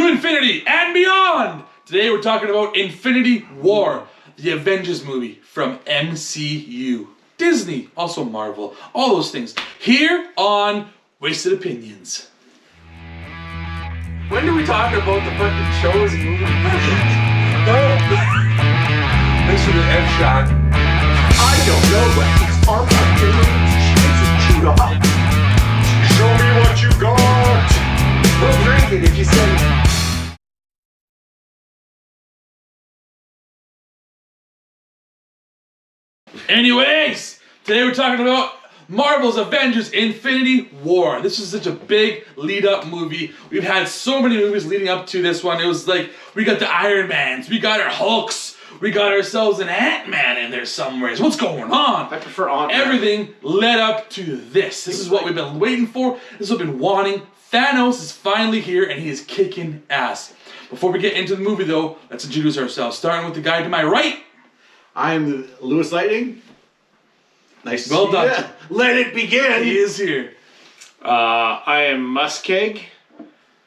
to infinity and beyond! Today we're talking about Infinity War, the Avengers movie from MCU. Disney, also Marvel, all those things. Here on Wasted Opinions. When do we talk about the fucking shows and movies? Thanks for the F shot. I don't know, but it's our it's chewed off. Show me what you got. We'll drink it if you say. Anyways, today we're talking about Marvel's Avengers Infinity War. This is such a big lead-up movie. We've had so many movies leading up to this one. It was like, we got the Iron Mans, we got our Hulks, we got ourselves an Ant-Man in there somewhere. What's going on? I prefer Ant-Man. Everything led up to this. This is what we've been waiting for. This is what we've been wanting. Thanos is finally here and he is kicking ass. Before we get into the movie though, let's introduce ourselves. Starting with the guy to my right. I'm LewisLightning. Nice to see Well done. ya. Let it begin. He is here. I am MussKeg,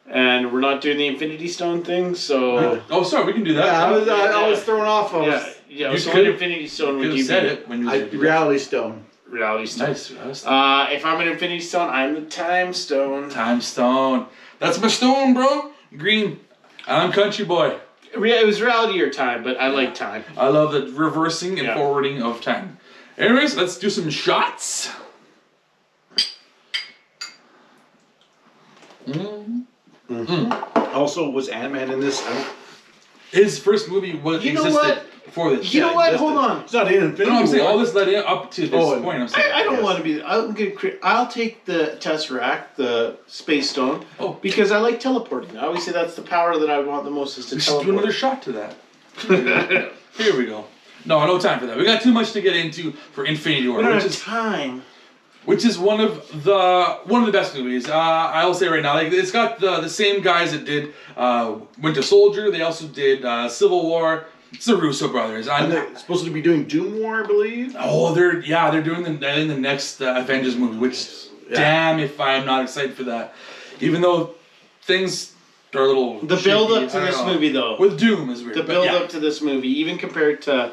and we're not doing the Infinity Stone thing, so... Oh, sorry, we can do that. Yeah, I was thrown off. Yeah. You So could- what Infinity Stone would You you said be? it when you Reality Stone. Reality Stone. Nice. If I'm an Infinity Stone, I'm the Time Stone. Time Stone. That's my stone, bro. Green. I'm CountryBoy. It was reality or time, but I like time. I love the reversing and Yeah. forwarding of time. Anyways, let's do some shots. Also, was Ant-Man in this? His first movie was You know existed what? before this. You know what? Hold on. It's not in Infinity No, I'm saying War. all this led up to this Oh, point. I'm saying. I don't Yes. want to be... I'll take the Tesseract, the Space Stone, Oh. because I like teleporting. I always say that's the power that I want the most is to We should do teleport. another shot to that. Here we go. No time for that. We got too much to get into for Infinity War, We don't which have is time. which is one of the best movies. I will say right now, like it's got the same guys that did Winter Soldier. They also did Civil War. It's the Russo brothers. And they're supposed to be doing Doom War, I believe. They're doing the next Avengers movie. Which damn if I'm not excited for that. Even though things are a little The shaky, build up I to don't this know. movie, though. With Doom is weird. The but build yeah. up to this movie, even compared to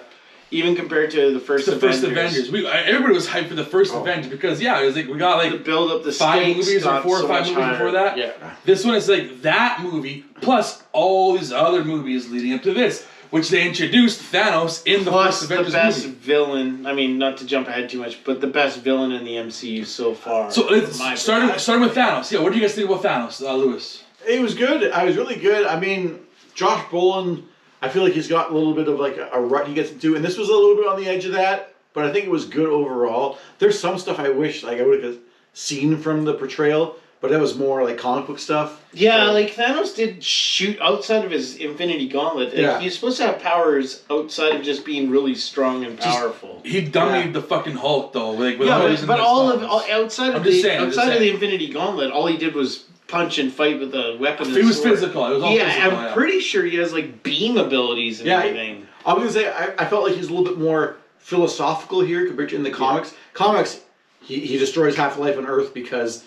the first Avengers. Everybody was hyped for the first Avengers because it was like we got The like build up, the 5 stakes movies or got 4 or so 5 much movies higher. before that. Yeah. This one is like that movie plus all these other movies leading up to this, which they introduced Thanos in the Plus first the Avengers best movie. villain. I mean, not to jump ahead too much, but the best villain in the MCU so far. So let's starting with Thanos. Yeah, what do you guys think about Thanos, Lewis? It was good. I was really good. I mean, Josh Brolin, I feel like he's got a little bit of like a rut he gets into, and this was a little bit on the edge of that, but I think it was good overall. There's some stuff I wish like I would have seen from the portrayal, but that was more like comic book stuff. Yeah, So- like Thanos did shoot outside of his Infinity Gauntlet. Like, Yeah. he's supposed to have powers outside of just being really strong and powerful. He dummied the fucking Hulk though. Like with Yeah, all these but outside I'm of just the saying, outside of the Infinity Gauntlet, all he did was punch and fight with a weapon. He and was sword. physical. It was all physical. I'm pretty sure he has like beam abilities and everything. I was gonna say I felt like he's a little bit more philosophical here compared to in the comics. Comics, he destroys half-life on Earth because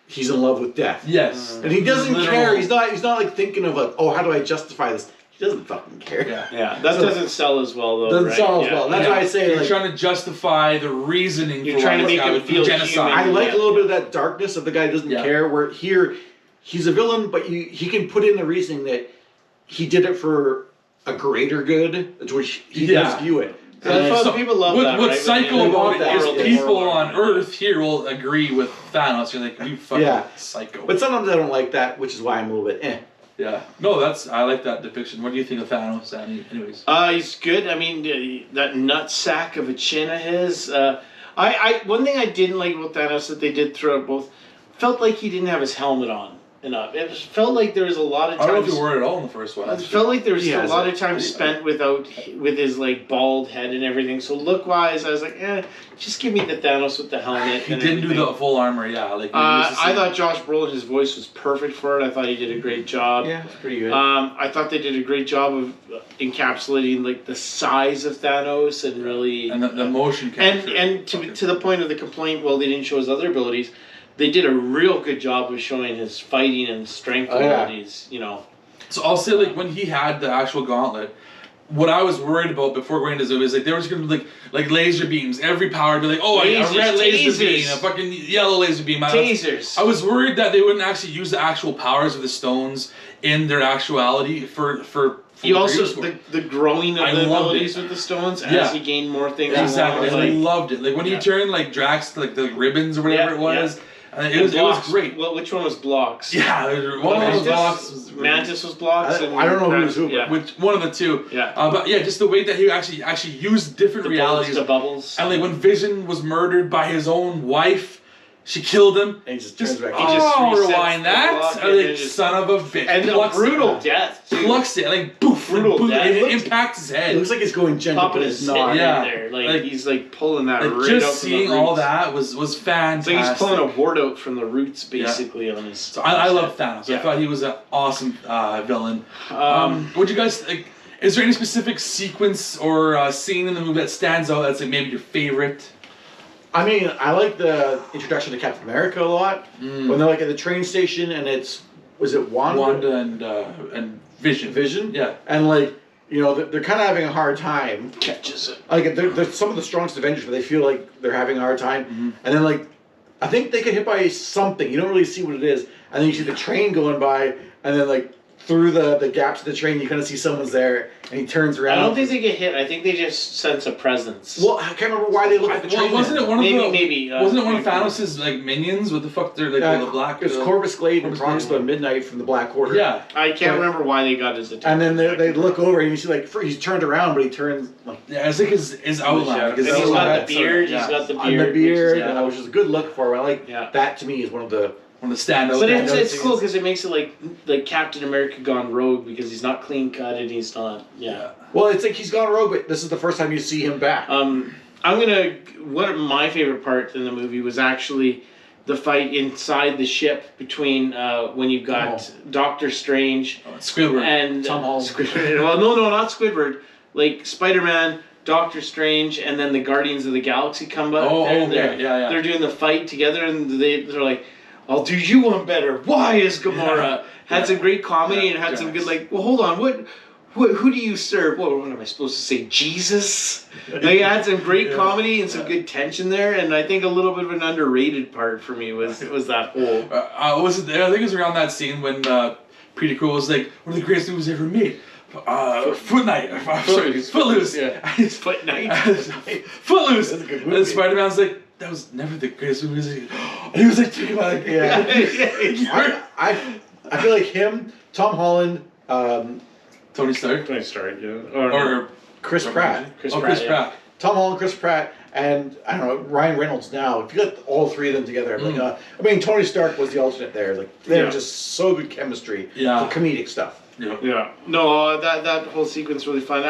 he's in love with death. Yes. And he doesn't Literal. care. He's not like thinking of like, oh, how do I justify this? He doesn't fucking care. Yeah, that doesn't sell as well though. Doesn't right? sell as well. That's why I say You're like trying to justify the reasoning You're for trying why to this make guy him would feel genocide. I human. like a little bit of that darkness of the guy who doesn't care. Where here, he's a villain, but he can put in the reasoning that he did it for a greater good, which he does view it. So people love that. What's right? psycho When they about want it that is world, the people world on order. Earth here will agree with Thanos. You're like, you fucking psycho. But sometimes I don't like that, which is why I'm a little bit eh. Yeah. No, I like that depiction. What do you think of Thanos, anyways? He's good. I mean, that nut sack of a chin of his. One thing I didn't like about Thanos that they did throughout both, felt like he didn't have his helmet on enough. It felt like there was a lot of I don't know times. if you were at all in the first one. It felt like there was He a has lot it. of time spent with his like bald head and everything. So look wise, I was like, just give me the Thanos with the helmet. He and didn't do everything. the full armor, yeah. Like I thought Josh Brolin, his voice was perfect for it. I thought he did a great job. Yeah, it's pretty good. I thought they did a great job of encapsulating like the size of Thanos and really and the motion capture. and to the point of the complaint. Well, they didn't show his other abilities. They did a real good job of showing his fighting and strength abilities. You know, So I'll say, like, when he had the actual gauntlet, what I was worried about before going into Zoom is like there was gonna be like laser beams. Every power would be like, oh, a red laser beam, a fucking yellow laser beam. Tasers. I was worried that they wouldn't actually use the actual powers of the stones in their actuality for you also the growing of the abilities with the stones as you gain more things. Exactly, I loved it. Like when you turn like Drax to like the ribbons or whatever it was. It was great. Well, which one was blocks? Yeah, one of those blocks. Mantis was blocks. I don't know who was who, which one of the two. Yeah. But yeah, just the way that he actually used different realities. The bubbles. And like when Vision was murdered by his own wife, she killed him. And he just turns back. Rewind that. Like, son of a bitch. And a brutal death, too. Plucks it, like, boof. Brutal death. It impacts his head. It looks like he's going gentle, but it's not. There. Like, he's like pulling that right just out seeing from the roots. all that was fantastic. So he's pulling a wart out from the roots, basically, on his... So I love Thanos. I thought he was an awesome villain. Would you guys... like? Is there any specific sequence or scene in the movie that stands out that's like maybe your favorite? I mean, I like the introduction to Captain America a lot. When they're like at the train station and was it Wanda? Wanda and Vision. Vision? Yeah. And like, you know, they're kind of having a hard time. Catches it. Like, they're some of the strongest Avengers, but they feel like they're having a hard time. And then like, I think they get hit by something. You don't really see what it is. And then you see the train going by, and then like, through the gaps of the train, you kind of see someone's there, and he turns around. I don't think they get hit. I think they just sense a presence. Well, I can't remember why they look at the train. Wasn't it one of wasn't it one of Thanos' Thanos' like minions? What the fuck? They're like the black. It's Corvus Glaive and Proxima Midnight from the Black Order. Yeah, I can't remember why they got his attention. And then they look over, and you see like he's turned around, but he turns like it's like his outline. He's got the beard. He's got the beard. And the beard, which is a good look for him. I like that. To me, is one of the standouts. But it's cool because it makes it like Captain America gone rogue because he's not clean cut and he's not. Yeah. Well, it's like he's gone rogue, but this is the first time you see him back. One of my favorite parts in the movie was actually the fight inside the ship between when you've got Doctor Strange Squidward and Tom Holland. Squidward. Well, no, not Squidward. Like Spider-Man, Doctor Strange, and then the Guardians of the Galaxy come up. They're doing the fight together, and they're like, "I'll do you one better. Why is Gamora?" Had some great comedy and had some good well, hold on, who do you serve? What am I supposed to say? Jesus? Like, had some great comedy and some good tension there, and I think a little bit of an underrated part for me was that whole. I think it was around that scene when Peter Quill was like, "One of the greatest movies ever made." Footloose. Yeah. Foot Knight. Footloose. That's a good movie. And Spider-Man's like, that was never the greatest movie. And he was like, talking about it. I feel like him, Tom Holland, Tony Stark, Or Chris Pratt. Chris Pratt. Tom Holland, Chris Pratt, and I don't know, Ryan Reynolds now. If you got all three of them together, I mean, Tony Stark was the alternate there. Like, they were just so good chemistry for comedic stuff. Yeah. No, that whole sequence really fun.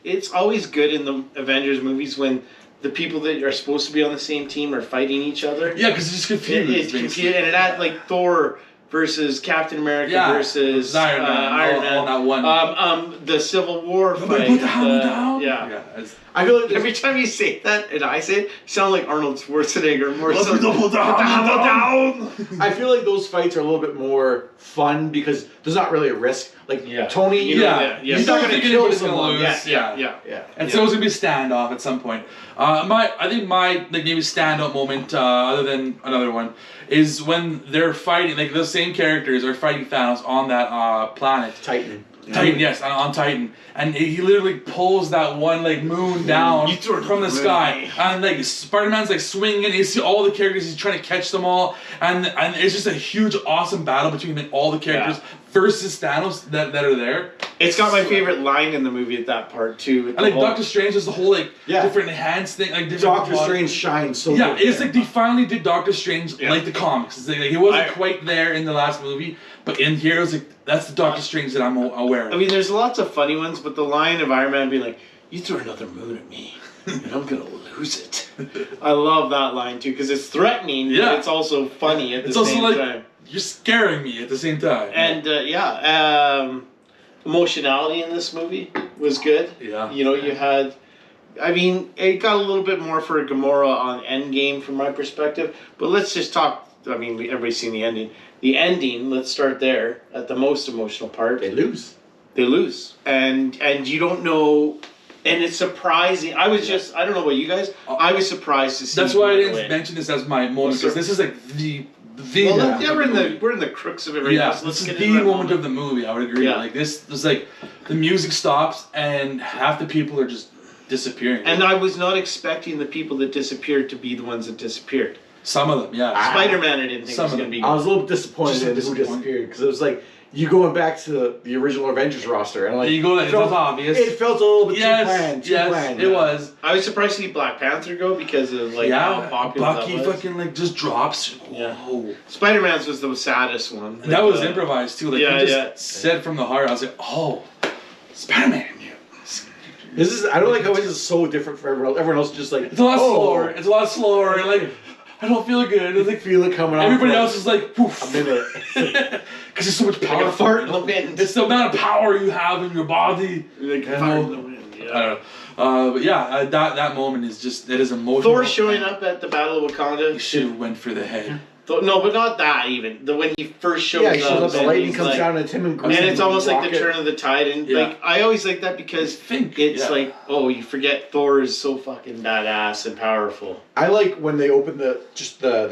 It's always good in the Avengers movies when the people that are supposed to be on the same team are fighting each other. Yeah, because it's just confused. It's confused, and it had like Thor versus Captain America versus Iron Man. All that one. The Civil War fight. Put the hammer down. Yeah. I feel like Every time you say that, and I say it, you sound like Arnold Schwarzenegger. Put the hammer down. I feel like those fights are a little bit more fun because there's not really a risk. Like Tony, he's not going to kill someone. Yeah. And so it's going to be a standoff at some point. I think my maybe standout moment, other than another one, is when they're fighting. Like the same characters are fighting Thanos on that planet. Titan, yes, on Titan, and he literally pulls that one moon down from the sky, and Spider-Man's swinging, and you see all the characters. He's trying to catch them all, and it's just a huge, awesome battle between all the characters versus Thanos that are there. It's got my favorite line in the movie at that part too. And Doctor Strange does the whole different hands thing. Doctor Strange shines so good. It's they finally did Doctor Strange like the comics. It's he wasn't quite there in the last movie, but in here it was that's the Doctor Strange that I'm aware of. I mean, there's lots of funny ones, but the line of Iron Man being like, "You throw another moon at me, and I'm gonna lose it." I love that line too because it's threatening. Yeah, but it's also funny at the same time. It's also you're scaring me at the same time. And emotionality in this movie was good. Yeah. You had, I mean, it got a little bit more for Gamora on Endgame from my perspective, but let's just talk, I mean, everybody's seen the ending. the ending. Let's start there at the most emotional part. They lose. They lose, and you don't know, and it's surprising. I don't know about you guys. I was surprised to see. That's why I didn't mention this as my moment, because this is like the. Well, yeah, we're in the crux of everything else. This is the moment of the movie. I would agree. Yeah. Like this was like the music stops and half the people are just disappearing. And I was not expecting the people that disappeared to be the ones that disappeared. Some of them, yeah. Spider-Man, I didn't think was going to be. I was a little disappointed in who disappeared, because it was like you going back to the original Avengers roster, and like you go, it felt obvious. It felt a little bit too planned. It was. I was surprised to see Black Panther go because of like how popular Bucky that was. fucking like just drops. Yeah. Whoa. Spider-Man's was the saddest one. That was improvised too. Like yeah, he just said from the heart. I was like, oh, Spider-Man. This is. I don't like how this is so different for everyone else. Everyone else is just like it's a lot slower. It's a lot slower. And like I don't feel good. It's like feel it coming out. Everybody else is like poof. A minute. Because there's so much power. Like a fart in the wind. It's the amount of power you have in your body. Like fart in the wind. Yeah. I don't know. But yeah, that moment is just it is emotional. Thor showing up at the Battle of Wakanda. You should have went for the head. No, but not that even. When he first shows up. Yeah, he shows up, the lightning comes down, and it's him and Groot. And it's almost like the turn of the tide. And like I always like that because it's like, oh, you forget Thor is so fucking badass and powerful. I like when they open the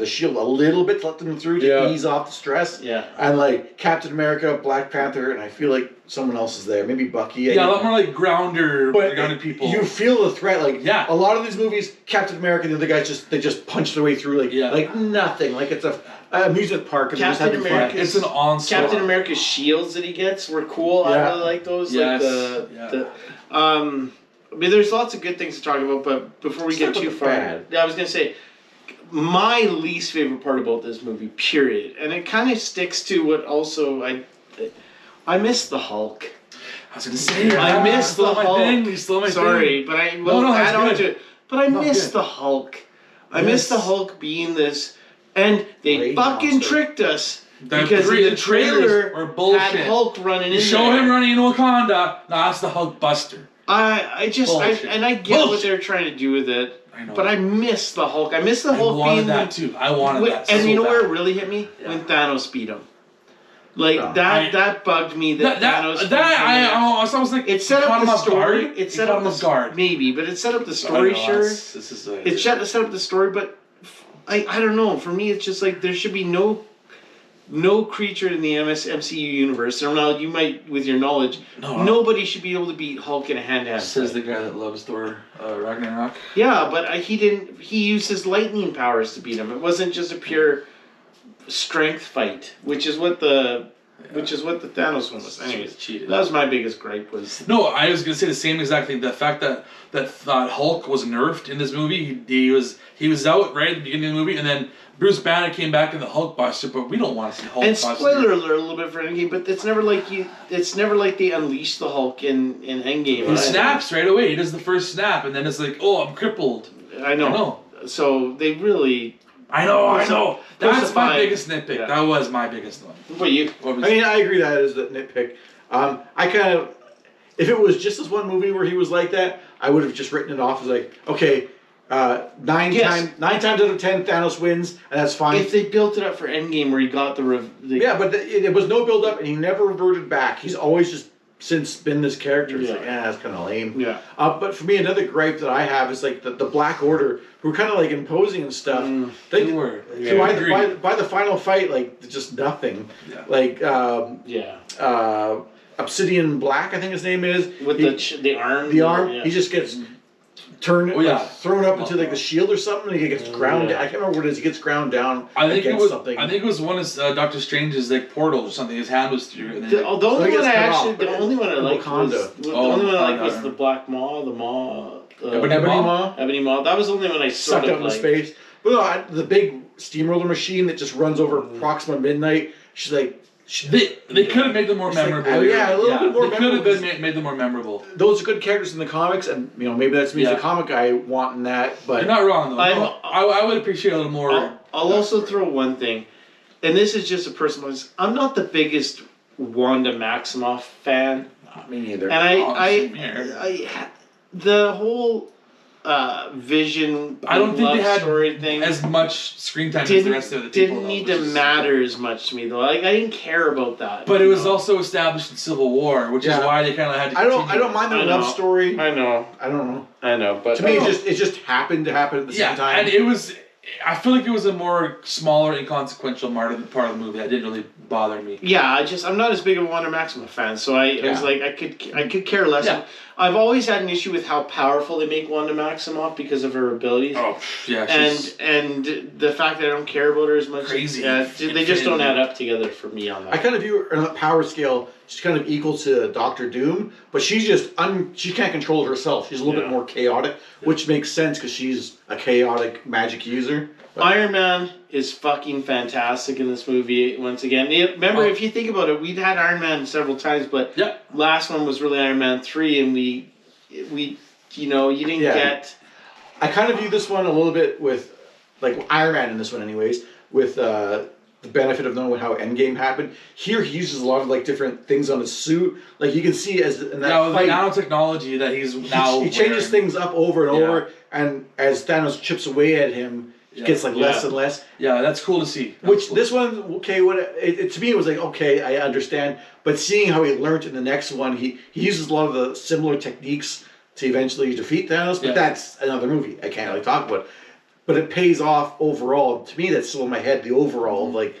shield a little bit to let them through to ease off the stress. Yeah. And like Captain America, Black Panther, and I feel like someone else is there. Maybe Bucky. Yeah, a lot more like grounded people. You feel the threat. Like a lot of these movies, Captain America and the other guys just punch their way through like nothing. Like it's a amusement park. And Captain America. It's an onslaught. Captain America's shields that he gets were cool. Yeah. I really like those. Yes. Like I mean, there's lots of good things to talk about, but before we get too far, I was gonna say my least favorite part about this movie, period, and it kind of sticks to what also I miss the Hulk. I was gonna say I miss the Hulk. Sorry, but I will add on to it. But I miss the Hulk. I miss the Hulk being this, and they fucking tricked us. Because the trailer had Hulk running in there. Show him running in Wakanda. No, that's the Hulk Buster. I get what they're trying to do with it. I know. But I miss the Hulk. I miss the Hulk being that too. I wanted that. And you know where it really hit me? When Thanos beat him. Like that bugged me. Thanos. I was like, it set up the story. It set up the guard. Maybe, but it set up the story. Sure. It set up the story, but I don't know. For me, it's just like there should be no creature in the MCU universe. Now, you might, with your knowledge, nobody should be able to beat Hulk in a hand-to-hand. Says the guy that loves Thor Ragnarok. Yeah, but he used his lightning powers to beat him. It wasn't just a pure strength fight, which is what the Thanos one was. Anyways, that was my biggest gripe. No, I was gonna say the same exact thing. The fact that Hulk was nerfed in this movie, he was out right at the beginning of the movie, and then Bruce Banner came back in the Hulk Buster, but we don't want to see Hulk Buster. And spoiler alert a little bit for Endgame, but it's never like they unleash the Hulk in Endgame. He snaps right away. He does the first snap, and then it's like, oh, I'm crippled. I know. So they really. I know. That's my biggest nitpick. Yeah. That was my biggest one. But you. I agree that is the nitpick. I kind of, if it was just this one movie where he was like that, I would have just written it off as like, okay. 9 times out of 10 Thanos wins, and that's fine. If they built it up for Endgame where he got the but it was no build up, and he never reverted back. He's always just since been this character. It's like, that's kind of lame. Yeah. But for me, another gripe that I have is like the Black Order, who are kind of like imposing and stuff. They were. By the final fight, like just nothing. Yeah. Like Obsidian Black, I think his name is. With the arm. The arm. Yeah. He just gets. Thrown up into like the shield or something, and he gets ground down. I can't remember what it is. He gets ground down. I think it was one of Doctor Strange's like portals or something. His hand was through. The only one I liked was the Black Maw, Ebony Maw. That was the only one I sucked up into space. But no, the big steamroller machine that just runs over Proxima Midnight. She's like. They could have made them more memorable. A little bit more memorable. They could have made them more memorable. Those are good characters in the comics, and maybe that's me as a comic guy wanting that. But you're not wrong though. I would appreciate a little more. I'll also throw one thing, and this is just a personal. I'm not the biggest Wanda Maximoff fan. Me neither. And the whole Vision. I don't think love they had story thing. as much screen time as the rest of the people. Didn't need to matter as much to me though. Like I didn't care about that. But it was also established in Civil War, which is why they kind of had to. I don't mind the love story. I know. I don't know. I know, but to me, it just happened to happen at the same time. And it was. I feel like it was a more smaller, inconsequential part of the movie that didn't really bother me. Yeah, I'm not as big of a Wanda Maximoff fan, so I was like, I could care less. Yeah. I've always had an issue with how powerful they make Wanda Maximoff because of her abilities. Oh, yeah. And the fact that I don't care about her as much. Crazy. They just don't add up together for me on that. I kind of view her on a power scale. She's kind of equal to Doctor Doom, but she's just she can't control herself. She's a little bit more chaotic, which makes sense because she's a chaotic magic user. But Iron Man is fucking fantastic in this movie. Once again, remember if you think about it, we'd had Iron Man several times, but last one was really Iron Man 3, and we you didn't get. I kind of view this one a little bit with like Iron Man in this one, anyways, with the benefit of knowing how Endgame happened. Here he uses a lot of like different things on his suit. Like you can see as in that fight, the nanotechnology that he's now he changes things up over and over, and as Thanos chips away at him, it gets like less and less. Yeah, that's cool to see. This one, okay, to me it was like, okay, I understand. But seeing how he learned in the next one, he uses a lot of the similar techniques to eventually defeat Thanos. But that's another movie. I can't really talk about. But it pays off overall. To me, that's still in my head. The overall, like,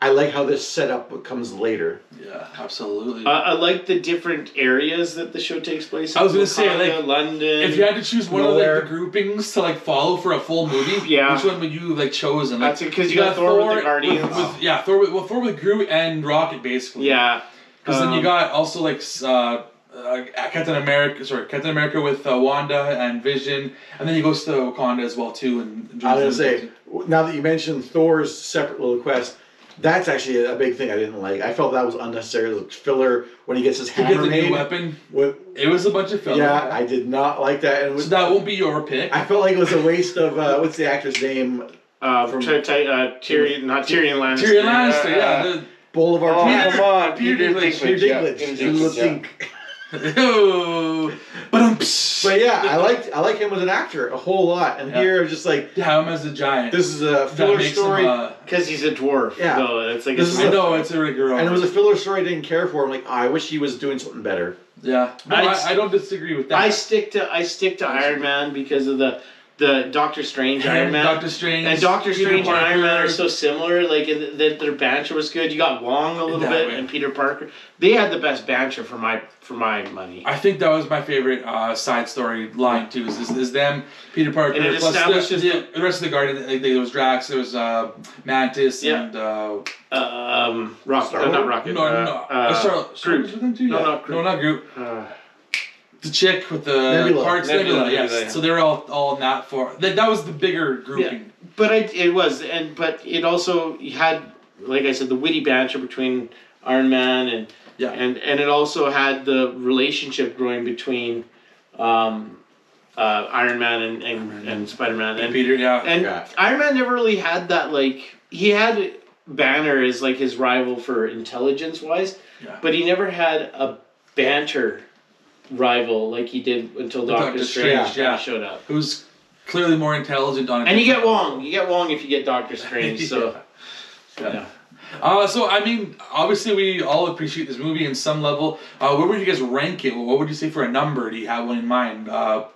I like how this setup comes later. Yeah, absolutely. I like the different areas that the show takes place in. I was going to say, like, London. If you had to choose one of the groupings to like follow for a full movie, which one would you like chosen? Like, that's because you got Thor with the Guardians. Thor with Groot and Rocket basically. Yeah. Because then you got also like Captain America with Wanda and Vision, and then he goes to Wakanda as well too. And I was gonna say, now that you mentioned Thor's separate little quest, that's actually a big thing I didn't like. I felt that was unnecessary. The filler when he gets his hammer the made. New weapon. It was a bunch of filler. Yeah, I did not like that. And so that won't be your pick. I felt like it was a waste of what's the actor's name? Tyrion, not Tyrion Lannister. Tyrion Lannister, yeah. Boulevard. Come on, Peter Dinklage. But yeah, I like him as an actor a whole lot, and here I'm just like him as a giant. This is a filler story because he's a dwarf. Yeah, no, it's like I know it's a regular. And it was a filler story I didn't care for. I'm like, I wish he was doing something better. Yeah, no, I don't disagree with that. I stick to Iron Man because of the Doctor Strange Iron Man. Doctor Strange and Iron Man are so similar. Like their banter was good. You got Wong a little bit and Peter Parker. They had the best banter for my money. I think that was my favorite side story line too. Is them, Peter Parker, and it plus establishes the rest of the Guardian. Like, there was Drax, there was Mantis, and Rocket. Not Rocket. Groot. With them too? No, not Groot. No, not Groot. The chick with the parts Nebula, yes. Yeah. So they're all in that for that was the bigger grouping. Yeah. But it also had, like I said, the witty banter between Iron Man and it also had the relationship growing between Iron Man and Spider-Man and Peter. Iron Man never really had that, like, he had Banner as like his rival for intelligence wise, but he never had a banter rival like he did until Doctor Strange showed up. Who's clearly more intelligent on it. And you get Wong. You get Wong if you get Doctor Strange. So, so I mean, obviously we all appreciate this movie in some level. Where would you guys rank it? What would you say for a number? Do you have one in mind?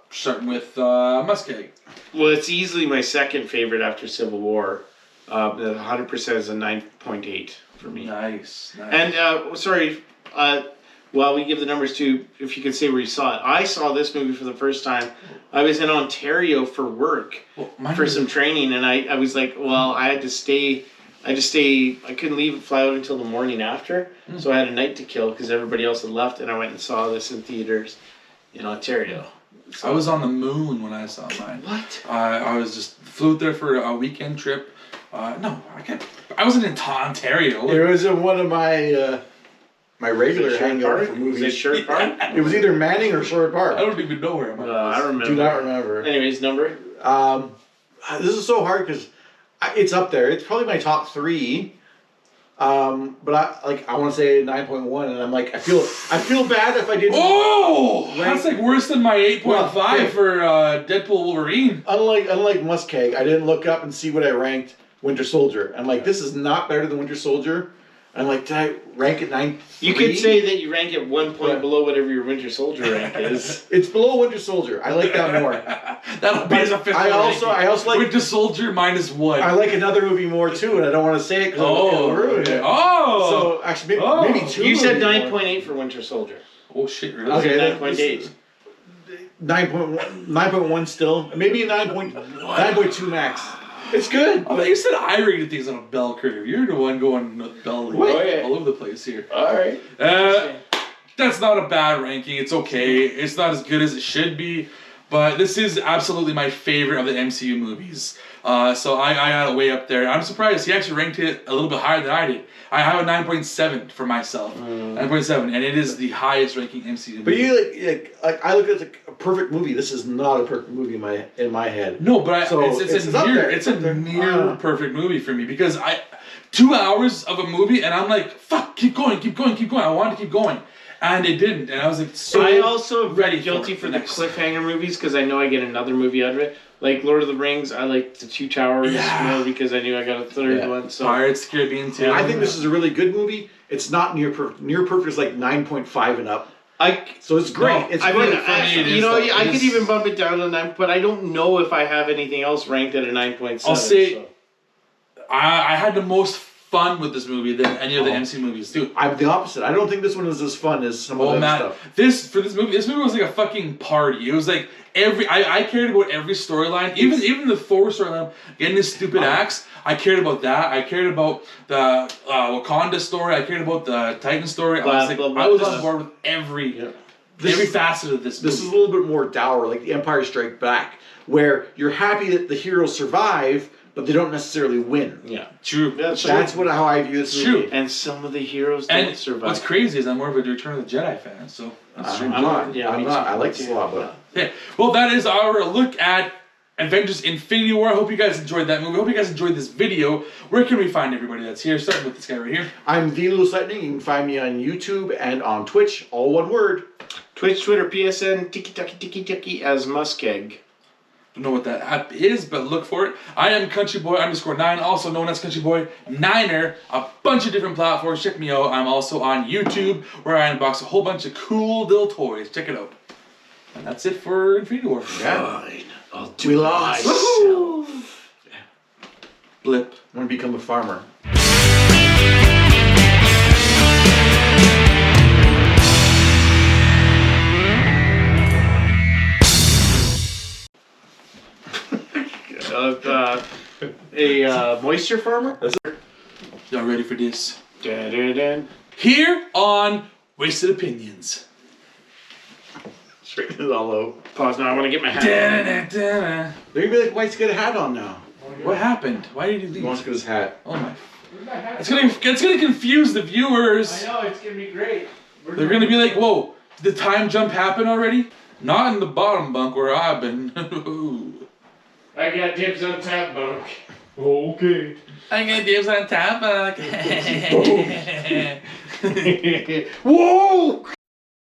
Starting with MussKeg. Well, it's easily my second favorite after Civil War. 100% is a 9.8 for me. Nice. And while we give the numbers to, if you could say where you saw it. I saw this movie for the first time. I was in Ontario for work for some training, and I was like, well, I had to stay. I couldn't fly out until the morning after, so I had a night to kill because everybody else had left, and I went and saw this in theaters in Ontario. So, I was on the moon when I saw mine. What? I was just flew there for a weekend trip. No, I can't. I wasn't in Ontario. It was in one of my regular hangout for movies. Was it Sherwood Park? It was either Manning or Sherwood Park. I don't even know where I'm at. I remember. Do not remember. Anyways, number? This is so hard because it's up there. It's probably my top 3. But I want to say 9.1, and I'm like, I feel bad if I didn't. Oh, that's like worse than my 8.5 for Deadpool Wolverine. Unlike MussKeg, I didn't look up and see what I ranked Winter Soldier. I'm like, this is not better than Winter Soldier. I'm like, did I rank it 9? You could say that you rank it 1 point below whatever your Winter Soldier rank is. It's below Winter Soldier. I like that more. That'll be his official I also like Winter Soldier -1. I like another movie more too, and I don't want to say it because it'll ruin it. Oh, so actually maybe 2. You said 9.8 for Winter Soldier. Oh shit! Really? Okay, 9.8. 9.1 still. Maybe 9.2 max. It's good. I thought you said I rated things on a bell curve. You're the one going bell all over the place here. All right. That's not a bad ranking. It's okay. It's not as good as it should be, but this is absolutely my favorite of the MCU movies. So I got it way up there. I'm surprised he actually ranked it a little bit higher than I did. I have a 9.7 for myself. 9.7, and it is the highest ranking MCU movie. But you like I look at it as a perfect movie. This is not a perfect movie in my head. No, but it's a near perfect movie for me because 2 hours of a movie and I'm like, fuck, keep going. I wanted to keep going. And it didn't, and I was like, so I also am ready guilty for the cliffhanger movies because I know I get another movie out of it. Like Lord of the Rings, I like the 2 Towers more because I knew I got a third one. So Pirates of the Caribbean too. I think this is a really good movie. It's not near perfect. Near perfect is like 9.5 and up. So it's great. No, it's I great. mean, I could even bump it down to 9, but I don't know if I have anything else ranked at a 9.7. I'll say I had the most fun with this movie than any of the MC movies too. I'm the opposite. I don't think this one is as fun as some of the other stuff. This movie was like a fucking party. It was like I cared about every storyline, even the Thor storyline, getting this stupid axe. I cared about that. I cared about the Wakanda story. I cared about the Titan story. I was on board with every facet of this movie. This is a little bit more dour, like The Empire Strikes Back, where you're happy that the heroes survive, but they don't necessarily win. Yeah, true. That's how I view this movie. True. And some of the heroes don't survive. What's crazy is I'm more of a Return of the Jedi fan, so that's true. I'm not. I like this a lot, but yeah. Well, that is our look at Avengers Infinity War. I hope you guys enjoyed that movie. I hope you guys enjoyed this video. Where can we find everybody that's here? Starting with this guy right here. I'm LewisLightning. You can find me on YouTube and on Twitch, all one word. Twitch, Twitter, PSN, tiki as MussKeg. Don't know what that app is, but look for it. I am CountryBoy_9, also known as CountryBoy9er. A bunch of different platforms. Check me out. I'm also on YouTube, where I unbox a whole bunch of cool little toys. Check it out. And that's it for Infinity War. Yeah. Fine. I'll do myself. Blip. I'm going to become a farmer. A moisture farmer? Y'all ready for this? Dun. Here on Wasted Opinions. Straighten it all out. Pause now, I want to get my hat on. They're going to be like, White's got a hat on now. What happened? Why did he leave? He wants to get his hat. Oh my. It's gonna confuse the viewers. I know, it's going to be great. They're gonna be like, whoa, did the time jump happen already? Not in the bottom bunk where I've been. I got dibs on top bunk. Okay. I got dibs on top bunk. Whoa!